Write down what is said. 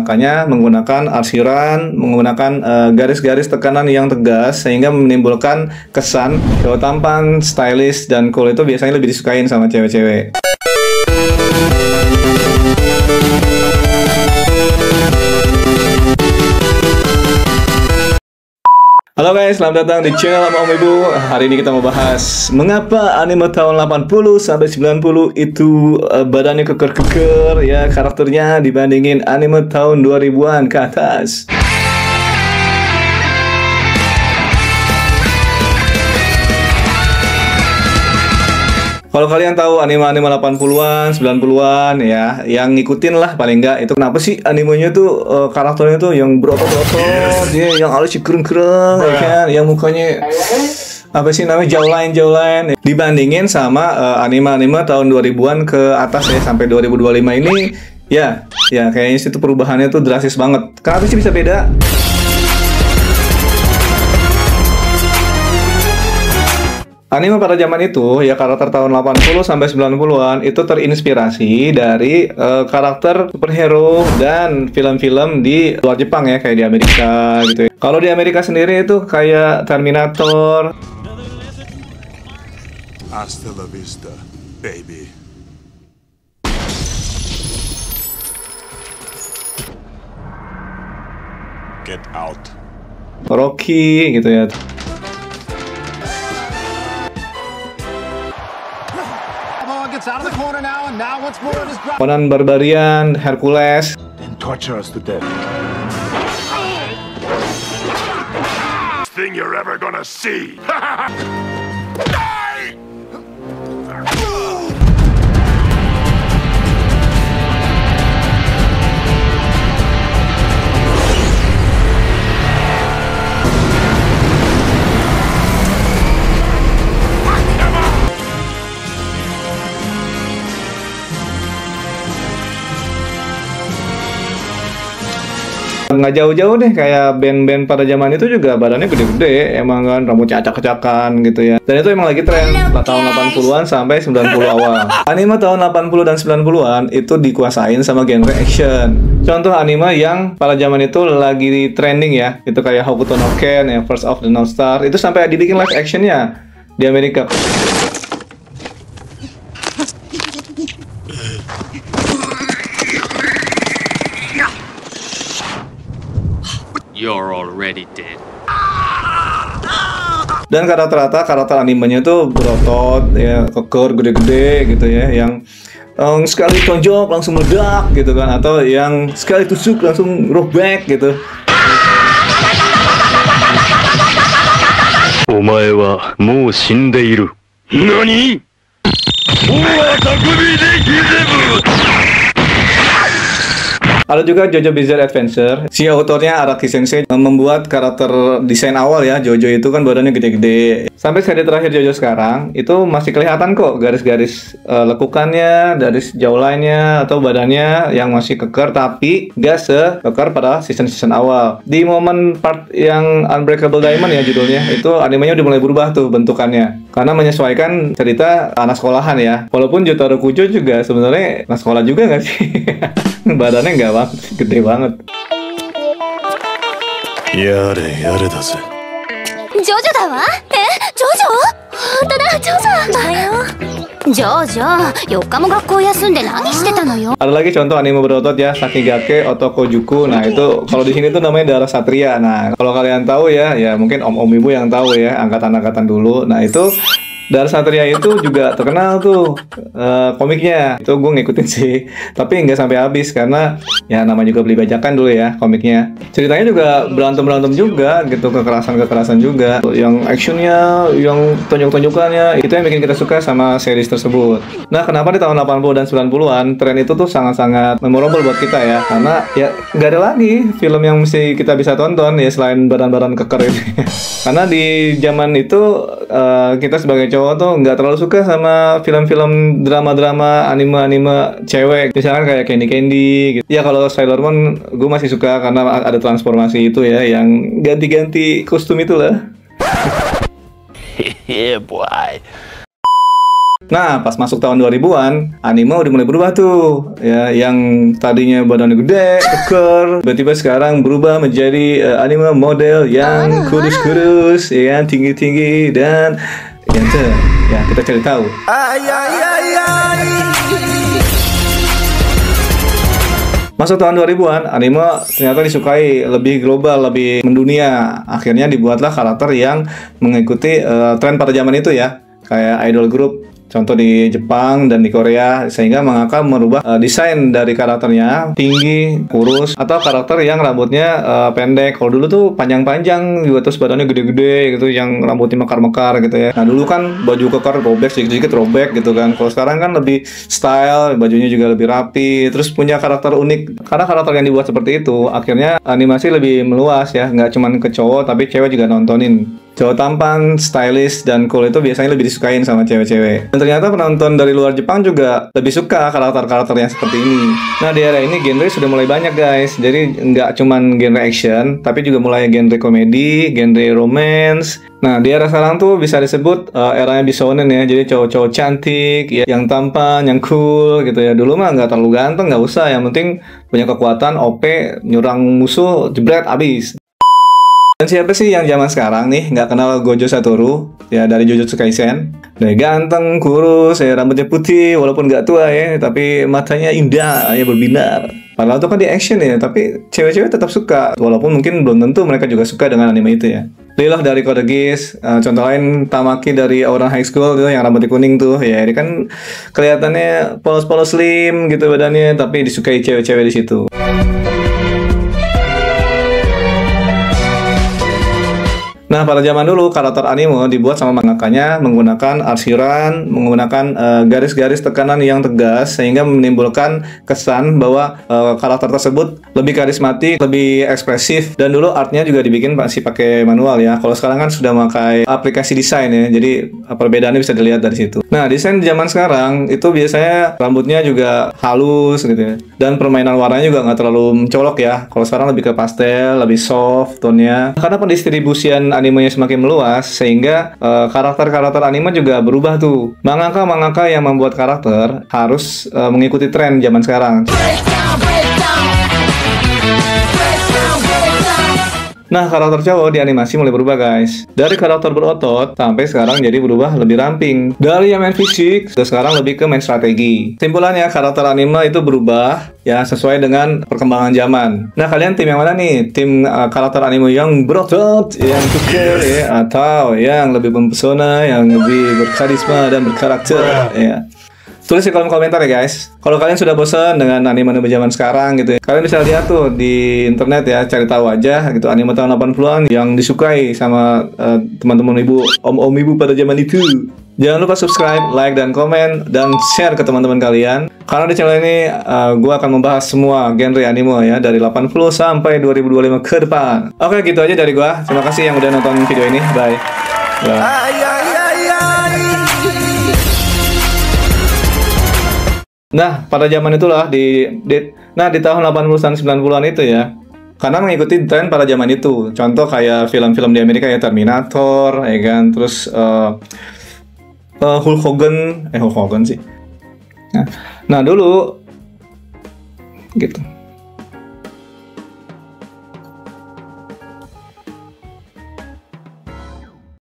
Makanya menggunakan arsiran, menggunakan garis-garis tekanan yang tegas sehingga menimbulkan kesan kalau tampan, stylish, dan cool itu biasanya lebih disukain sama cewek-cewek. Halo guys, selamat datang di channel Om Ibu. Hari ini kita mau bahas mengapa anime tahun 80 sampai 90 itu badannya keker-keker ya, karakternya dibandingin anime tahun 2000-an ke atas. Kalau kalian tahu anime-anime 80-an, 90-an ya, yang ngikutin lah paling enggak itu kenapa sih animenya tuh karakternya tuh yang berotot-otot, dia yang alisnya kereng-kereng ya kan, yang mukanya apa sih namanya jawline dibandingin sama anime-anime tahun 2000-an ke atas ya sampai 2025 ini ya kayaknya sih itu perubahannya tuh drastis banget. Kenapa sih bisa beda? Anime pada zaman itu, ya karakter tahun 80 sampai 90-an itu terinspirasi dari karakter superhero dan film-film di luar Jepang ya, kayak di Amerika gitu ya. Kalau di Amerika sendiri itu kayak Terminator. Hasta la vista, baby. Get out. Rocky gitu ya. Conan Barbarian, Hercules, Then torture us to death. Thing you're ever gonna see. Die! nggak jauh-jauh deh kayak band-band pada zaman itu juga badannya gede-gede emang kan, rambutnya acak-acakan gitu ya, dan itu emang lagi tren tahun 80-an sampai 90 awal. Anime tahun 80 dan 90-an itu dikuasain sama genre action. Contoh anime yang pada zaman itu lagi trending ya, itu kayak Hokuto no Ken ya, First of the North Star, itu sampai dibikin live actionnya di Amerika. You're already dead. Dan rata-rata karakter animenya tuh berotot ya, keker gede-gede gitu ya, yang sekali tonjok langsung meledak gitu kan, atau yang sekali tusuk langsung robek gitu. Omae wa mou shindeiru. Nani? Ada juga JoJo Bizarre Adventure. Si autornya Araki Sensei membuat karakter desain awal ya, Jojo itu kan badannya gede-gede. Sampai seri terakhir Jojo sekarang itu masih kelihatan kok garis-garis lekukannya, garis jawline-nya atau badannya yang masih keker, tapi nggak sekekar pada season-season awal. Di momen part yang Unbreakable Diamond ya judulnya, itu animenya udah mulai berubah tuh bentukannya, karena menyesuaikan cerita anak sekolahan ya. Walaupun Jotaro Kujo juga sebenarnya anak sekolah juga nggak sih? Badannya nggak banget, gede banget. Yare yare da ze. Jojo da wa? Jojo? Hontou da, Jojo nanda yo. Jojo, 4日も学校休んで何してたのよ? Ada lagi contoh anime berotot ya, Sakigake Otokojuku. Nah itu kalau di sini tuh namanya Darah Satria. Nah kalau kalian tahu ya mungkin om-om ibu yang tahu ya, angkatan-angkatan dulu. Nah itu Darah Satria itu juga terkenal tuh komiknya. Itu gue ngikutin sih, tapi nggak sampai habis karena ya nama juga beli bajakan dulu ya komiknya. Ceritanya juga berantem-berantem juga gitu, kekerasan-kekerasan juga. Yang actionnya, yang tonjok-tonjokannya, itu yang bikin kita suka sama series tersebut. Nah kenapa di tahun 80 dan 90-an tren itu tuh sangat-sangat memorable buat kita ya, karena ya nggak ada lagi film yang mesti kita bisa tonton ya selain badan-badan keker ini. Karena di zaman itu kita sebagai cowok tuh nggak terlalu suka sama film-film drama-drama anime-anime cewek, misalkan kayak Candy Candy gitu. Ya kalau Sailor Moon gue masih suka karena ada transformasi itu ya, yang ganti-ganti kostum itulah. Yeah, boy. Nah, pas masuk tahun 2000-an, anime udah mulai berubah tuh. Ya, yang tadinya badannya gede, keker, tiba-tiba sekarang berubah menjadi anime model yang kurus-kurus, ya kan, tinggi-tinggi dan yang ya kita cari tahu. Masuk tahun 2000-an, anime ternyata disukai lebih global, lebih mendunia. Akhirnya dibuatlah karakter yang mengikuti tren pada zaman itu ya, kayak idol group. Contoh di Jepang dan di Korea, sehingga mangaka merubah desain dari karakternya tinggi, kurus, atau karakter yang rambutnya pendek. Kalau dulu tuh panjang-panjang juga, terus badannya gede-gede gitu, yang rambutnya mekar-mekar gitu ya. Nah dulu kan baju kekar robek, sedikit-sedikit robek gitu kan. Kalau sekarang kan lebih style, bajunya juga lebih rapi, terus punya karakter unik. Karena karakter yang dibuat seperti itu, akhirnya animasi lebih meluas ya, nggak cuma ke cowok, tapi cewek juga nontonin. Cowok tampan, stylish, dan cool itu biasanya lebih disukain sama cewek-cewek. Dan ternyata penonton dari luar Jepang juga lebih suka karakter-karakter yang seperti ini. Nah, di era ini genre sudah mulai banyak guys. Jadi nggak cuman genre action, tapi juga mulai genre komedi, genre romance. Nah, di era sekarang tuh bisa disebut eranya bisonen ya. Jadi cowok-cowok cantik, ya, yang tampan, yang cool gitu ya. Dulu mah nggak terlalu ganteng, nggak usah. Yang penting punya kekuatan, OP, nyerang musuh, jebret, abis. Dan siapa sih yang zaman sekarang nih nggak kenal Gojo Satoru ya dari Jujutsu Kaisen? Dari ganteng, kurus, ya, rambutnya putih, walaupun nggak tua ya, tapi matanya indah, ya berbinar. Padahal itu kan di action ya, tapi cewek-cewek tetap suka, walaupun mungkin belum tentu mereka juga suka dengan anime itu ya. Lilah dari Code Geass, contoh lain Tamaki dari Ouran High School tuh yang rambutnya kuning tuh, ya ini kan kelihatannya polos-polos slim gitu badannya, tapi disukai cewek-cewek di situ. Nah, pada zaman dulu karakter anime dibuat sama mangakanya menggunakan arsiran, menggunakan garis-garis tekanan yang tegas sehingga menimbulkan kesan bahwa karakter tersebut lebih karismatik, lebih ekspresif, dan dulu artnya juga dibikin masih pakai manual ya. Kalau sekarang kan sudah memakai aplikasi desain ya, jadi perbedaannya bisa dilihat dari situ. Nah, desain di zaman sekarang itu biasanya rambutnya juga halus gitu ya, dan permainan warnanya juga nggak terlalu mencolok ya. Kalau sekarang lebih ke pastel, lebih soft tone-nya. Karena pendistribusian animenya semakin meluas, sehingga karakter-karakter anime juga berubah tuh. Mangaka yang membuat karakter harus mengikuti tren zaman sekarang. Nah, karakter cowok di animasi mulai berubah guys. Dari karakter berotot sampai sekarang jadi berubah lebih ramping. Dari yang main fisik, sekarang lebih ke main strategi. Simpulannya, karakter anime itu berubah ya sesuai dengan perkembangan zaman. Nah, kalian tim yang mana nih? Tim karakter anime yang berotot, yang kekar ya, atau yang lebih mempesona, yang lebih berkarisma dan berkarakter ya. Tulis di kolom komentar ya guys. Kalau kalian sudah bosan dengan anime-anime zaman sekarang gitu ya, kalian bisa lihat tuh di internet ya, cari tahu aja gitu anime tahun 80-an yang disukai sama teman-teman ibu, om-om ibu pada zaman itu. Jangan lupa subscribe, like, dan komen, dan share ke teman-teman kalian. Karena di channel ini gue akan membahas semua genre anime ya, dari 80 sampai 2025 ke depan. Oke, gitu aja dari gue. Terima kasih yang udah nonton video ini. Bye. Nah, pada zaman itulah di tahun 80-an 90-an itu ya. Karena mengikuti tren pada zaman itu. Contoh kayak film-film di Amerika ya, Terminator, ya kan, terus Hulk Hogan sih. Nah, dulu gitu.